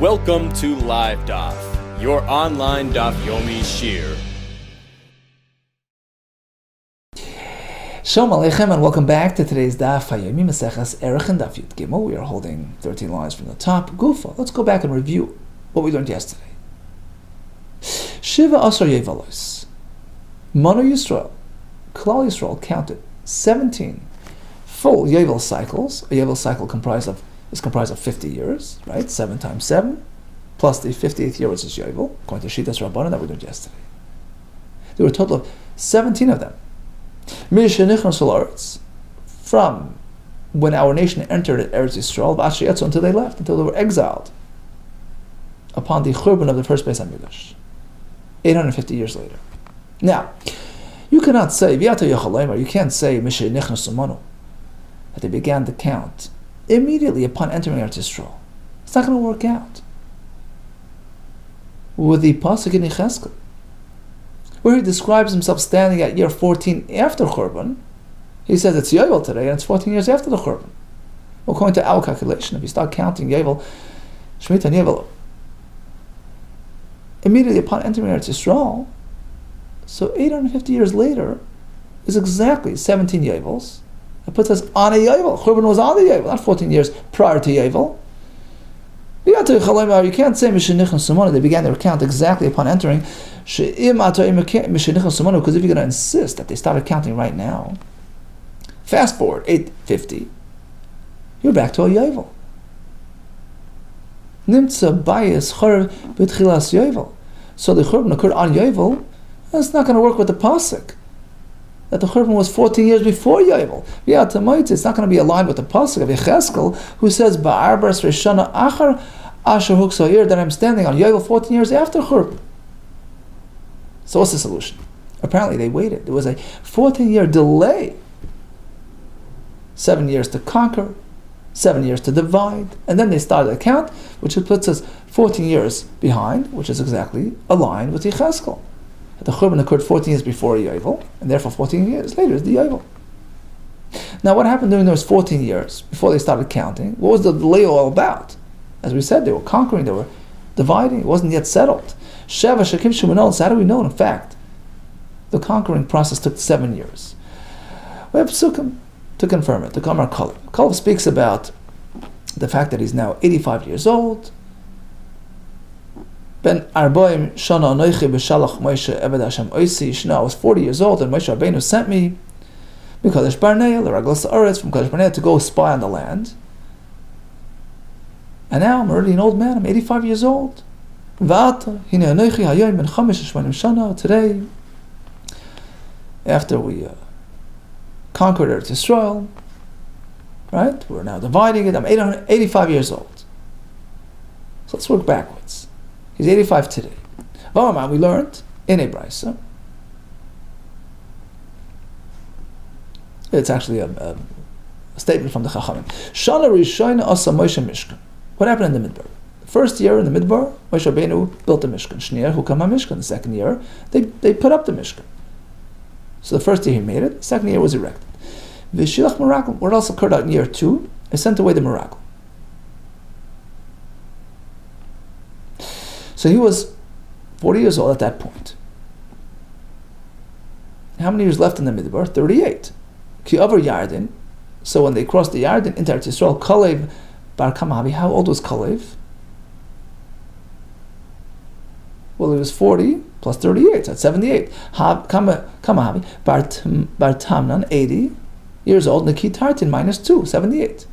Welcome to LiveDaf, your online Daf Yomi Shir. Shalom Aleichem and welcome back to today's Daf Yomi Maseches ARACHIN Daf Yud Gimel. We are holding 13 lines from the top. Gufa. Let's go back and review what we learned yesterday. Shiva Asar Yevalos. Manu Yisrael. Klal Yisrael counted 17 full Yevel cycles. A Yevel cycle is comprised of 50 years, right? 7 times 7, plus the 50th year, which is Yevel, according to Shitas Rabbanan that we learned yesterday. There were a total of 17 of them. From when our nation entered Eretz Yisrael, until they left, until they were exiled upon the Churban of the first Beis HaMikdash, 850 years later. Now, you cannot say, you can't say that they began to count immediately upon entering Eretz Yisrael. It's not going to work out. With the pasuk in Yechezkel, where he describes himself standing at year 14 after Churban, he says it's Yovel today, and it's 14 years after the Churban. According to our calculation, if you start counting Yovel, Shemitah and Yovel, immediately upon entering Eretz Yisrael, so 850 years later is exactly 17 Yevels. It puts us on a Yovel. Churban was on the Yovel, not 14 years prior to Yovel. You can't say they began their count exactly upon entering, because if you're going to insist that they started counting right now, fast forward 850, you're back to a Yovel. So the Churban occurred on Yovel. That's not going to work with the pasuk that the Churban was 14 years before Yovel. It's not going to be aligned with the pasuk of Yechezkel, who says Ba'arbas Reshana Achar Asher Huksayir, that I'm standing on Yovel 14 years after Churban. So what's the solution? Apparently they waited. There was a 14-year delay. 7 years to conquer, 7 years to divide, and then they started a count, which puts us 14 years behind, which is exactly aligned with Yechezkel. The Churban occurred 14 years before Yovel, and therefore 14 years later is the Yovel. Now what happened during those 14 years, before they started counting? What was the delay all about? As we said, they were conquering, they were dividing, it wasn't yet settled. Sheva Shekim Shemanol, so how do we know? In fact, the conquering process took 7 years. We have Psukim to confirm it. The Gemara Kalev speaks about the fact that he's now 85 years old. Ben Arboim Shana Noichi B'Shalach Moshe Eved Hashem Oisi Shna. I was 40 years old, and Moshe Rabbeinu sent me Mikadosh Barnei L'Raglas Haaretz, from Kadosh Barnei, to go spy on the land. And now I'm already an old man. I'm 85 years old. V'ata Hine Anoichi Hayoim Ben Chamesh Shmanim Shana. Today, after we conquered Eretz Yisrael, right? We're now dividing it. I'm 85 years old. So let's work backwards. He's 85 today. We learned in a brisa. It's actually a statement from the Chachamim. Shana Rishayna Asa Moshe Mishkan. What happened in the Midbar? The first year in the Midbar, Moshe Rabbeinu built the Mishkan. Shnier Hukam HaMishkan. The second year, they put up the Mishkan. So the first year he made it. The second year was erected. V'shilach Merakel. What else occurred out in year 2? He sent away the Merakel. So he was 40 years old at that point. How many years left in the Midbar? 38. Ki over Yarden. So when they crossed the Yarden into Eretz Yisrael, Kalev Bar Kamahavi. How old was Kalev? Well, he was 40 plus 38. That's 78. Kamahavi Bar Tamnan, 80 years old. Naki Tartin minus 2, 78.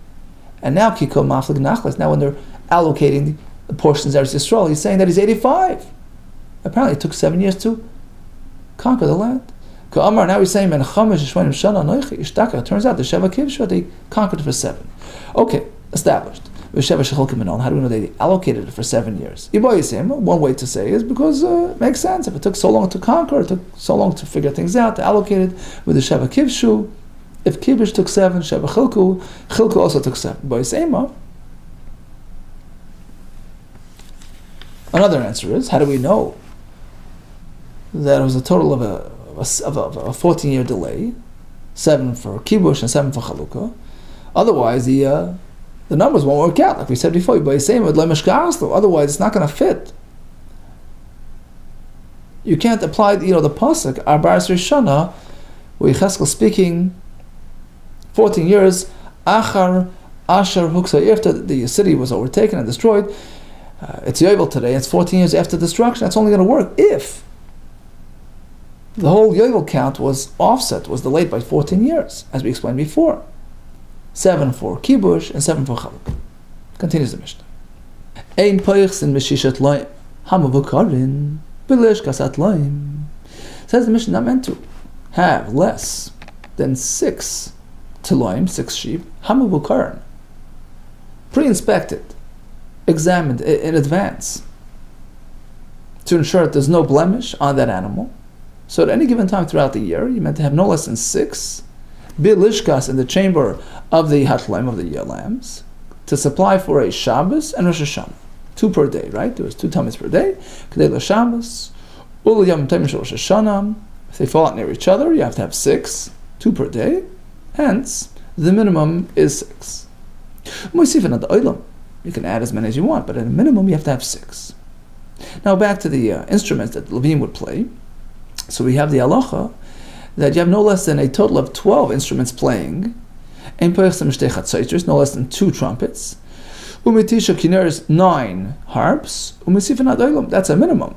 And now Kiko Maflig Nachlas. Now when they're allocating the portions of Eretz Yisrael, he's saying that he's 85. Apparently it took 7 years to conquer the land. Now he's saying, it turns out the Sheva Kivshua, they conquered it for 7. Okay, established. How do we know they allocated it for 7 years? One way to say is because it makes sense. If it took so long to conquer, it took so long to figure things out, to allocate it with the Sheva Kivshu. If Kibush took 7, Sheva Chilku also took 7. Another answer is, how do we know that it was a total of a 14-year delay, 7 for Kibush and 7 for Chalukah? Otherwise, the the numbers won't work out. Like we said before, otherwise it's not going to fit. You can't apply the pasuk Arbaas Rishana, where Yecheskel speaking 14 years Achar Asher Huksa, after the city was overtaken and destroyed. It's Yovel today. It's 14 years after destruction. That's only going to work if the whole Yovel count was delayed by 14 years, as we explained before. 7 for Kibush and 7 for Chaluk. Continues the Mishnah. Ein poichs in Meshishat Loim Hamavukarin Bilish Kasat Loim. Says the Mishnah, not meant to have less than 6 Teloim, 6 sheep, Hamavukarin, pre-inspected, examined in advance to ensure that there's no blemish on that animal. So at any given time throughout the year, you're meant to have no less than 6 bilishkas in the chamber of the hatlaim, of the lambs, to supply for a Shabbos and Rosh Hashanah. 2 per day, right? There was 2 tummies per day. Kedei l'Shabbos, ul yom tumim shel Rosh Hashanah. If they fall out near each other, you have to have 6, 2 per day. Hence, the minimum is 6. You can add as many as you want, but at a minimum you have to have 6. Now back to the instruments that the Levim would play. So we have the halacha that you have no less than a total of 12 instruments playing, no less than 2 trumpets, 9 harps, that's a minimum.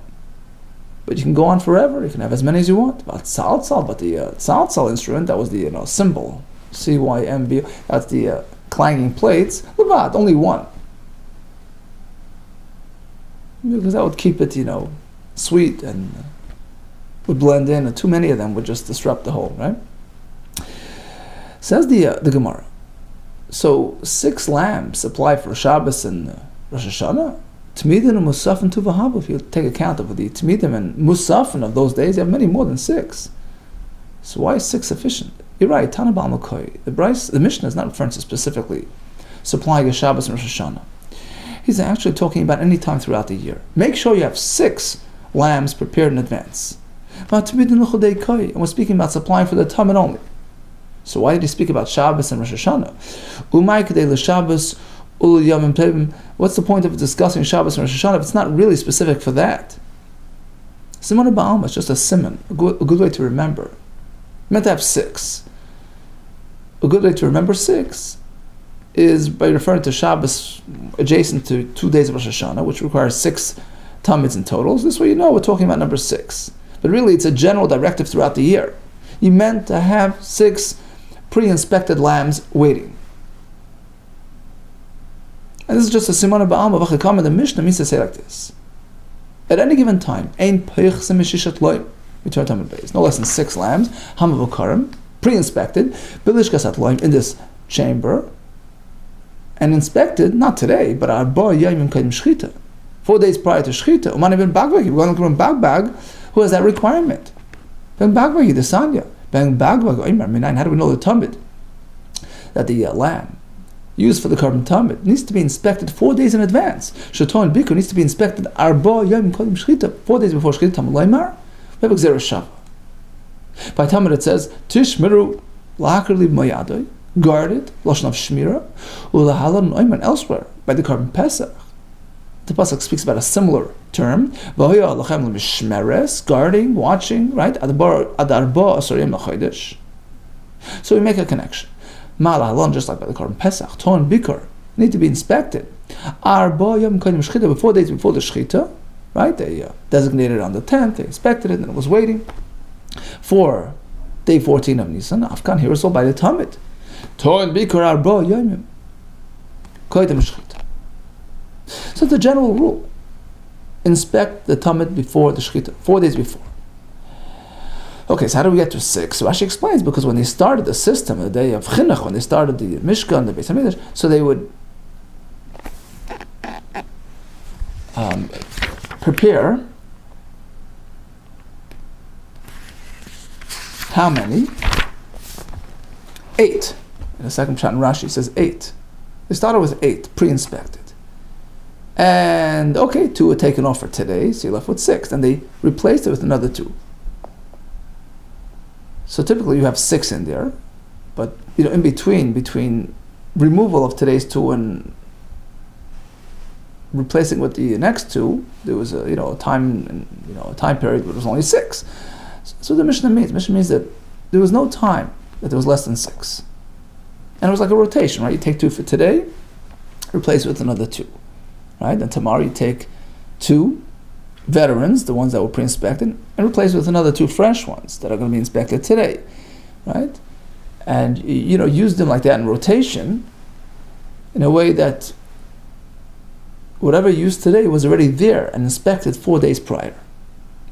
But you can go on forever, you can have as many as you want. But the tzaltzal instrument, that was the cymbal, C-Y-M-B, that's the clanging plates, levad, only 1. Because that would keep it, sweet and would blend in, and too many of them would just disrupt the whole, right? Says the Gemara. So 6 lambs supply for Shabbos and Rosh Hashanah. Tmidim and Musafin Tuvahabu. If you take account of the Tmidim and Musafin of those days, you have many more than 6. So why is 6 sufficient? You're right. Tanabal Makoi. The Mishnah is not referring to specifically supplying a Shabbos and Rosh Hashanah. He's actually talking about any time throughout the year. Make sure you have 6 lambs prepared in advance. And we're speaking about supplying for the Talmud only. So why did he speak about Shabbos and Rosh Hashanah? What's the point of discussing Shabbos and Rosh Hashanah if it's not really specific for that? Simon Ba'alma is just a simon, a good way to remember. Meant to have 6. A good way to remember 6 is by referring to Shabbos adjacent to 2 days of Rosh Hashanah, which requires 6 Talmuds in total. So this way we're talking about number 6. But really it's a general directive throughout the year. You meant to have 6 pre-inspected lambs waiting. And this is just a simon ba'alma v'chakam. The Mishnah means to say like this. At any given time, ein peichsim mishishat loim. We turn Talmud Beis. No less than 6 lambs, hamavukarim, pre-inspected, bilishkas loim, in this chamber, and inspected, not today, but arba yayim kadim shchita, 4 days prior to shchita. Uman ibn Bagbagi, we're going to come Bagbag, who has that requirement. Ben Bagbagi, the Sanya. Ben Bagbag, Omer, Minayin. How do we know the Talmud? That the lamb used for the carbon Talmud needs to be inspected 4 days in advance. Shaton Bikkur needs to be inspected arba yayim kadim shchita, 4 days before shchita. Talmud Laimar. We have a Gzera Shava. By Talmud it says, Tishmiru la'akar li b'mayadoi, guard it, Lashon of Shmira, u'lahalan oiman, elsewhere, by the carbon Pesach. The Pasuk speaks about a similar term, V'hoya lachem l'mishmeres, guarding, watching, right? Ad arba asorim l'chodesh. So we make a connection. Ma'alahalon, just like by the carbon Pesach, Ton Bikkur, need to be inspected. Arba yom kadim shchita, 4 days before the shchita, right? They designated on the 10th, they inspected it, and it was waiting for day 14 of Nisan. Afkan, here is all by the Talmud. Toin Bikkur Arba Yomim Koydem Shchita. So the general rule: inspect the Talmud before the Shchita, 4 days before. Okay, so how do we get to 6? So Rashi explains, because when they started the system, the day of Chinuch, when they started the Mishkan, the Beis HaMikdash, so they would prepare how many? 8. In the second Pshat in Rashi says 8. They started with 8, pre-inspected. And 2 were taken off for today, so you're left with 6. And they replaced it with another 2. So typically you have 6 in there, but in between removal of today's two and replacing with the next two, there was a time period where it was only 6. So the Mishnah means that there was no time that there was less than 6, and it was like a rotation, right? You take 2 for today, replace it with another 2, right? Then tomorrow you take 2 veterans, the ones that were pre-inspected, and replace it with another 2 fresh ones that are going to be inspected today, right? And use them like that in rotation, in a way that whatever you used today was already there and inspected 4 days prior.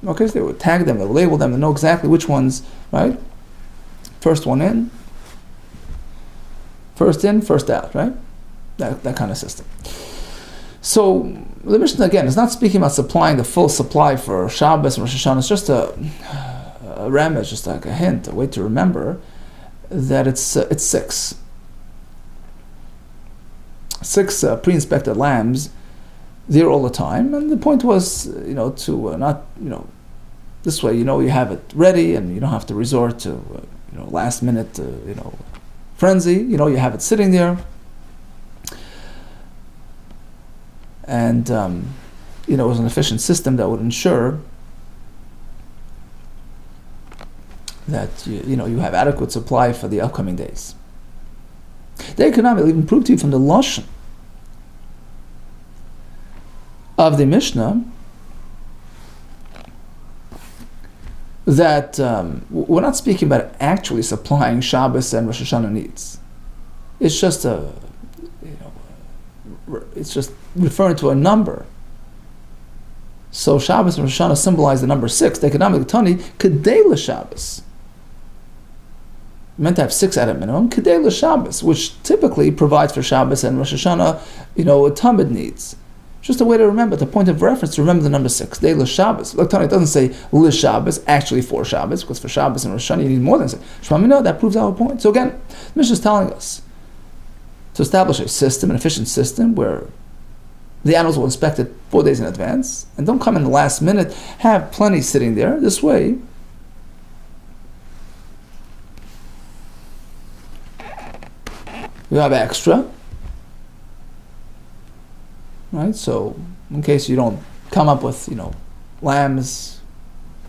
Okay, so they would tag them, they would label them, and know exactly which ones, right? First one in, first out, right? That kind of system. So the Mishnah, again, is not speaking about supplying the full supply for Shabbos and Rosh Hashanah. It's just a remez, just like a hint, a way to remember that it's 6. 6 pre-inspected lambs there all the time, and the point was, to not, this way, you have it ready, and you don't have to resort to, last minute, frenzy. You have it sitting there, and it was an efficient system that would ensure that you have adequate supply for the upcoming days. The economic will even prove to you from the lashon of the Mishnah that we're not speaking about actually supplying Shabbos and Rosh Hashanah needs. It's just it's just referring to a number. So Shabbos and Rosh Hashanah symbolize the number 6. The economic tani kedei l'Shabbos. Meant to have 6 at a minimum. Kedei l'Shabbos, which typically provides for Shabbos and Rosh Hashanah, Talmud needs. Just a way to remember, the point of reference, to remember the number 6. Kedei l'Shabbos. Look, Tani, it doesn't say l'Shabbos, actually for Shabbos, because for Shabbos and Rosh Hashanah you need more than 6. Shmamina, that proves our point. So again, the Mishnah is telling us to establish a system, an efficient system, where the animals will inspect it 4 days in advance, and don't come in the last minute, have plenty sitting there. This way, you have extra, right? So, in case you don't come up with, lambs,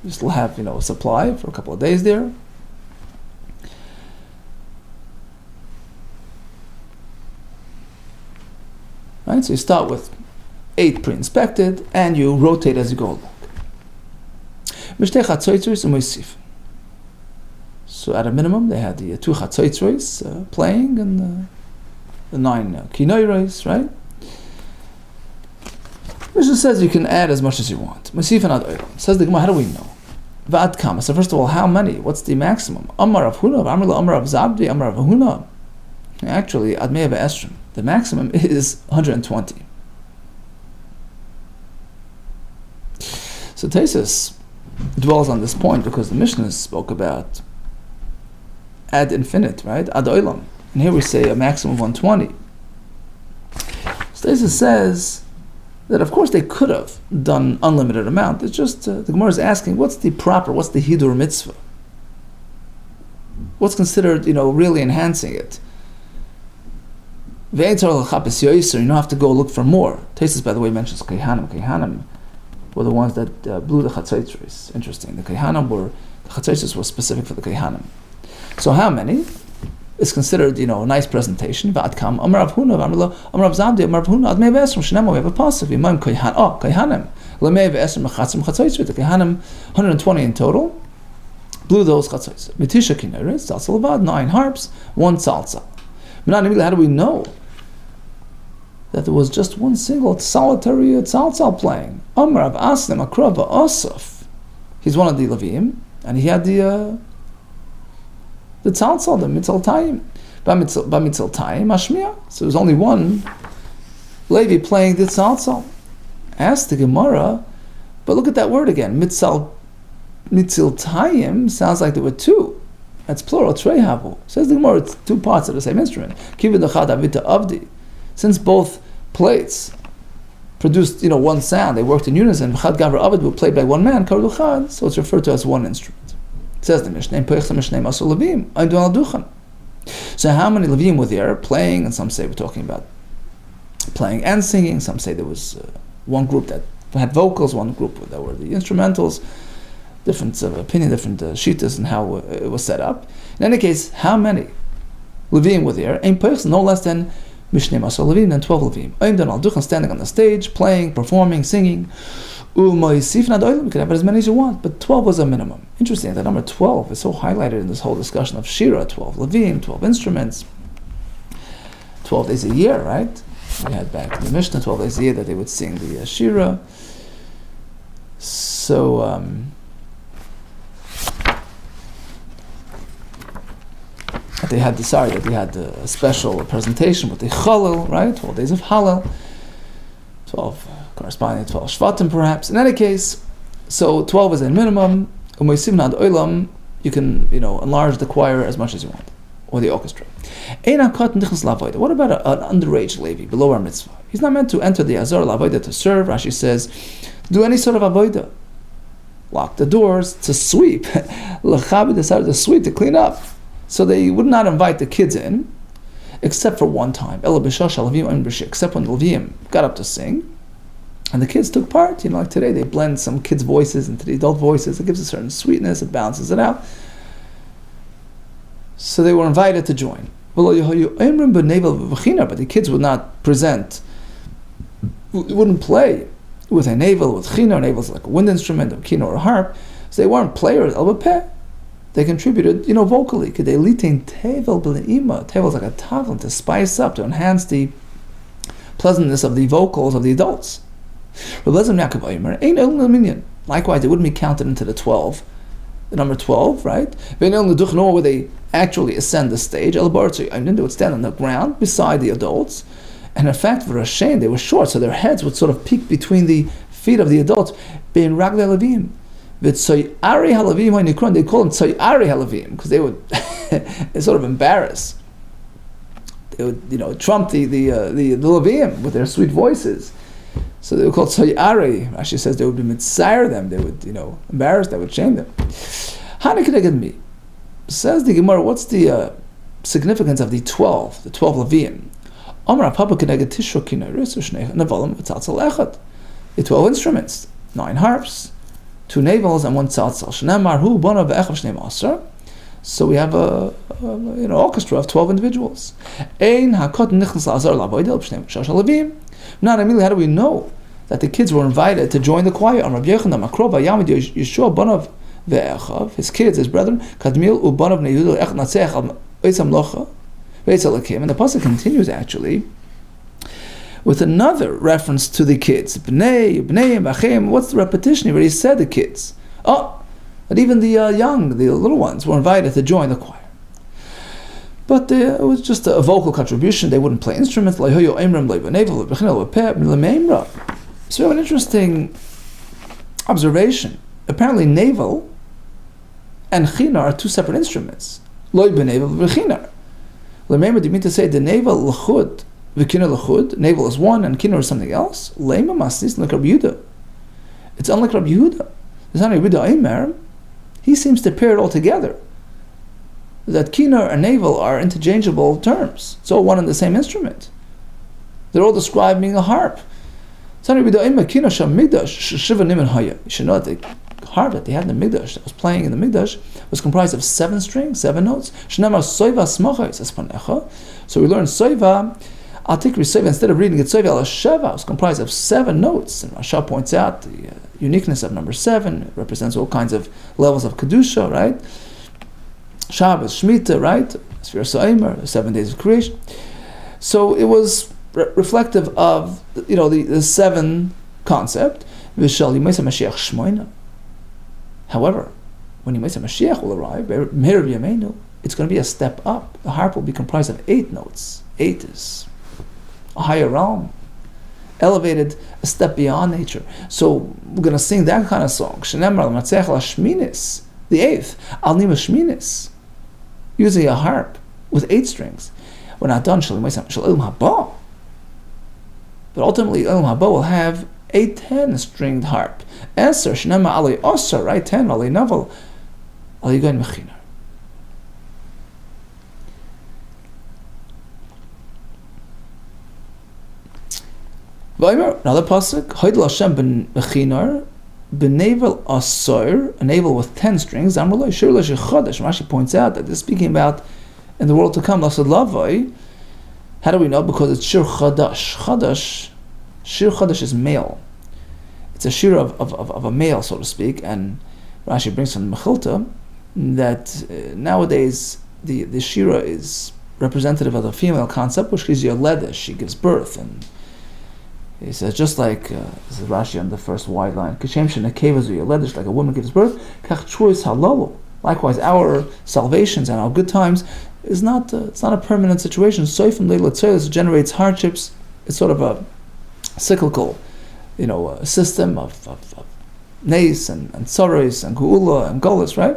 you still have, a supply for a couple of days there. Right? So you start with 8 pre-inspected, and you rotate as you go along. So at a minimum, they had the 2 chatzotzros playing, and the 9 kinoiros, right? Mishnah says you can add as much as you want. Says the Gemara, how do we know? Va'ad kama. So first of all, how many? What's the maximum? Amar of Huna, Amar of Zabdi, Amar of Huna. Actually, Admei Esrim. The maximum is 120. So Taisus dwells on this point because the Mishnah spoke about ad infinite, right? Ad olam. And here we say a maximum of 120. So Taisus says that of course they could have done unlimited amount. It's just the Gemara is asking, what's the hidur mitzvah? What's considered, really enhancing it? You don't have to go look for more. Taisus, by the way, mentions Kehanim. Kehanim were the ones that blew the Chatzotzros. Interesting. The Chatzotzros were specific for the Kehanim. So how many is considered, a nice presentation? Va'ad kam Amar Rav Huna, Amar Rav Zabdi, Amar Rav Huna, Admei V'esrim, Shnemo, we have a pasuk. Imam Kehanim. L'mei V'esrim Mechatzim Chatzotzros. The Kehanim, 120 in total, blew those Chatzotzros. Mitisha Kinneret, Tzaltzal Levad, 9 harps, 1 tzaltzal. How do we know that there was just one single solitary tzaltzal playing? Amar of Aslim Akrav Asaf. He's one of the Levim, and he had the tzaltzal, the mitzaltayim. Bamitzaltayim Ashmiya. So there was only one Levi playing the tzaltzal. Asked the Gemara, but look at that word again. Mitzaltayim sounds like there were 2. That's plural, trehavu. Says the Gemara, it's 2 parts of the same instrument. Kivid achad avita avdi. Since both plates produced, one sound, they worked in unison. Chad gavra avid were played by one man. Karlu chad, so it's referred to as one instrument. It says the Mishnah, So how many Levim were there playing? And some say we're talking about playing and singing. Some say there was one group that had vocals, one group that were the instrumentals. Different opinion, different shittas and how it was set up. In any case, how many Levim were there? Ein person, no less than Mishnei Masor Levim, than 12 Levim. Ein dan al duchen, standing on the stage, playing, performing, singing. U'moisifna doilim, you could have it as many as you want, but 12 was a minimum. Interesting, that number 12 is so highlighted in this whole discussion of Shira, 12 Levim, 12 instruments, 12 days a year, right? We had back in the Mishnah, 12 days a year that they would sing the Shira. So, they had a special presentation with the Chalil, right? 12 days of Halal, 12 corresponding to 12 Shvatim perhaps. In any case, so 12 is a minimum. You can, enlarge the choir as much as you want, or the orchestra. What about an underage Levi below our mitzvah? He's not meant to enter the Azar Lavoida to serve. Rashi says, do any sort of avoida. Lock the doors, to sweep. L'chabi decided to sweep, to clean up. So they would not invite the kids in, except for one time. Except when the Levim got up to sing, and the kids took part. Like today, they blend some kids' voices into the adult voices. It gives a certain sweetness, it balances it out. So they were invited to join. But the kids would not present, wouldn't play with a navel, with chino. Navel is like a wind instrument, or kino or a harp. So they weren't players, they contributed, vocally. Tevel is like a tavlin, to spice up, to enhance the pleasantness of the vocals of the adults. Likewise, they wouldn't be counted into the 12. The number 12, right? Nor would they actually ascend the stage. They would stand on the ground beside the adults. And in fact, for a shame, they were short, so their heads would sort of peek between the feet of the adults. Being ragle levim. They call them Tzoyari Halavim because they would sort of embarrass. They would, trump the Levim with their sweet voices. So they were called Tzoyari. Rashi says they would be mitzayir them. They would, embarrass. They would shame them. Me says the Gemara. What's the significance of the 12 Levim? The 12 instruments, 9 harps, 2 navels, and 1 tzatzal. So we have a orchestra of 12 individuals. Not immediately, how do we know that the kids were invited to join the choir? His kids, his brethren, and the pasuk continues actually with another reference to the kids. What's the repetition? He already said the kids. That even the little ones were invited to join the choir. But it was just a vocal contribution. They wouldn't play instruments. So we have an interesting observation. Apparently navel and china are 2 separate instruments. Remember, do you mean to say the navel l'chud, v'kina l'chud, navel is one and kina is something else? Lema masnis like Rabbi Yehuda. It's unlike Rabbi Yehuda. There's not Rabbi Yehuda. He seems to pair it all together. That kina and navel are interchangeable terms. It's all one and the same instrument. They're all describing a harp. You should know that the harp that they had in the Mikdash, that was playing in the Mikdash, was comprised of 7 strings, 7 notes. So we learn soiva, Al-Tikri soiva, instead of reading it soiva al-sheva, it was comprised of 7 notes. And Rasha points out the uniqueness of number 7. It represents all kinds of levels of Kedusha, right? Shabbos, Shemitah, right? Sfira Sa'imar, 7 days of creation. So it was reflective of the 7 concept. However, when Yemesa Mashiach will arrive, it's going to be a step up. The harp will be comprised of 8 notes. 8 is a higher realm, elevated a step beyond nature. So we're going to sing that kind of song. The 8th, Al Nima Shminis, using a harp with 8 strings. We're not done. But ultimately, Elam Haba will have a 10-stringed harp. Eser, Shnema Ali Osar, right? 10, Ali Naval, Ali Goin Mechina. Another pasuk, Hoidel Hashem ben Bechinar, Benavel Asoir, a navel with 10 strings. Amrullah Shir Lash Chodesh. Rashi points out that this is speaking about in the world to come. Lasad Lavai. How do we know? Because it's Shir Chadash. Shir Chadash is male. It's a shir of a male, so to speak. And Rashi brings from the Mechilta that nowadays the shira is representative of the female concept, which gives you a ledesh. She gives birth, and he says, just like this is Rashi on the first wide line, Kashem shenekevazu yeledesh, like a woman gives birth, kach choice halalu. Likewise, our salvations and our good times is not it's not a permanent situation. Soifim leilatzeres generates hardships. It's sort of a cyclical, a system of neis and tzaros and geula and golus, right?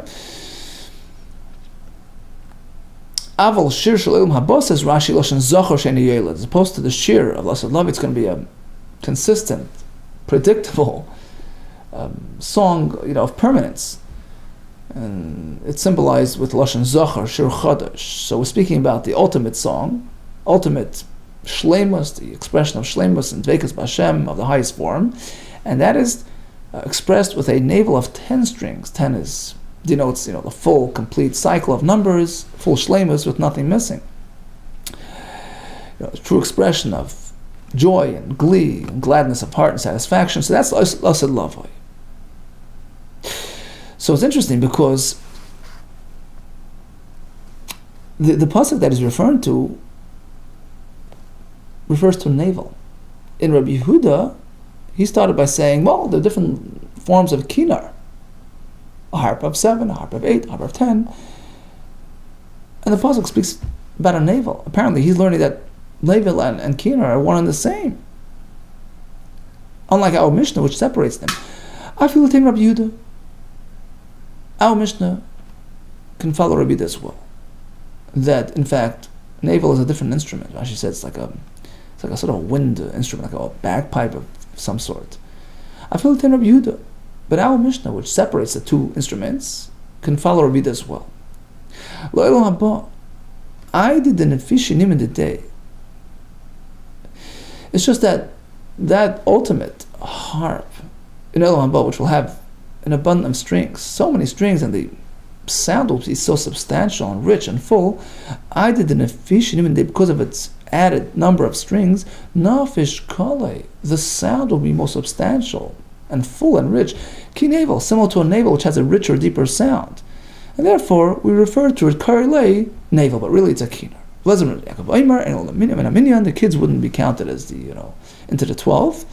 Aval shir shel ilum habos, says Rashi, loshen zachor sheni yeled. As opposed to the shir of Lasad Love, it's going to be a consistent, predictable song, of permanence. And it's symbolized with loshen zachor, shir chadash. So we're speaking about the ultimate song, ultimate shleimus, the expression of shleimus and dveikus b'Hashem of the highest form, and that is expressed with a navel of 10 strings. 10 denotes the full, complete cycle of numbers, full shleimus with nothing missing. A true expression of joy and glee and gladness of heart and satisfaction. So that's Lasad Lavai. So it's interesting because the pasuk that is referring to refers to navel. In Rabbi Yehuda, he started by saying, well, there are different forms of kinar. A harp of 7, a harp of 8, a harp of 10. And the pasuk speaks about a navel. Apparently he's learning that navel and kinar are one and the same. Unlike our Mishnah, which separates them. I feel the same Rabbi Yehuda. Our Mishnah can follow Rabbi Yehuda as well. That, in fact, navel is a different instrument. Rashi said it's like a sort of wind instrument, like a bagpipe of some sort. I feel the same Rabbi Yehuda. But our Mishnah, which separates the two instruments, can follow Rabbi Yehuda as well. I did the nefishinim in the day. It's just that ultimate harp in Elam Haba, which will have an abundance of strings, so many strings, and the sound will be so substantial and rich and full. I did the nefishinim in the day because of its added number of strings. Nafish kale, the sound will be more substantial and full and rich. Ki navel, similar to a navel which has a richer, deeper sound. And therefore, we refer to it karilei navel, but really it's a kinar. The kids wouldn't be counted as into the 12,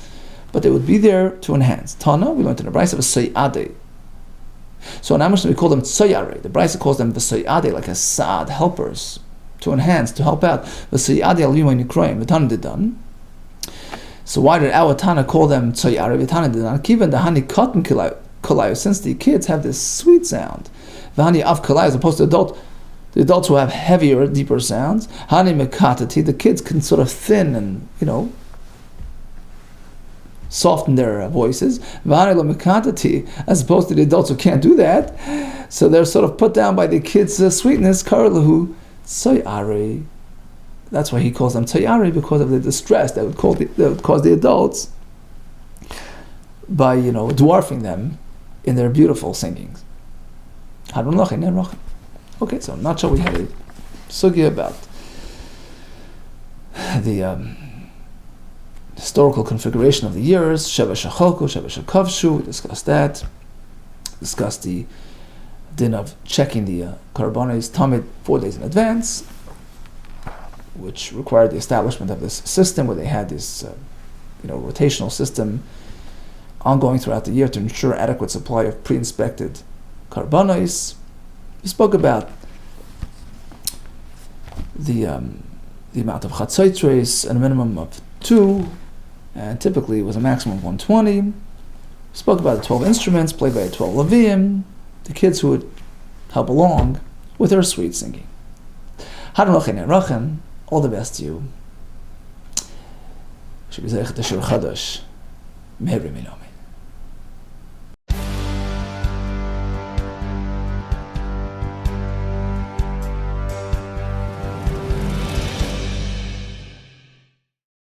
but they would be there to enhance. Tana, we learned in the Brisa of a Sayyade. So in Amish we call them Tsoyare. The Brisa calls them the Sayyade, like a Sa'ad, helpers, to enhance, to help out. The Sayyade al-Yumay Nikroim, the Tana did done. So why did our Tana call them Tsoyare? The Tana did done. Given the Hani Cotton Kalayu, since the kids have this sweet sound. The Hani Av Kalayu, as opposed to the adults who have heavier, deeper sounds. Hani Mekatati, the kids can sort of thin and, soften their voices. V'hani lo Mekatati, as opposed to the adults who can't do that. So they're sort of put down by the kids' sweetness. Karalahu Tsoyare. That's why he calls them Tsoyare, because of the distress that would cause the adults by, dwarfing them in their beautiful singings. Okay, so in a nutshell, we had a sugya about the historical configuration of the years. Sheva Shecholku, Sheva Shekavshu, we discussed that. Discussed the din of checking the Karbonis Tamid 4 days in advance, which required the establishment of this system where they had this rotational system ongoing throughout the year to ensure adequate supply of pre-inspected Karbonis. We spoke about the amount of chatzaitres and a minimum of 2, and typically it was a maximum of 120. We spoke about the 12 instruments played by 12 Leviim, the kids who would help along with their sweet singing. All the best to you.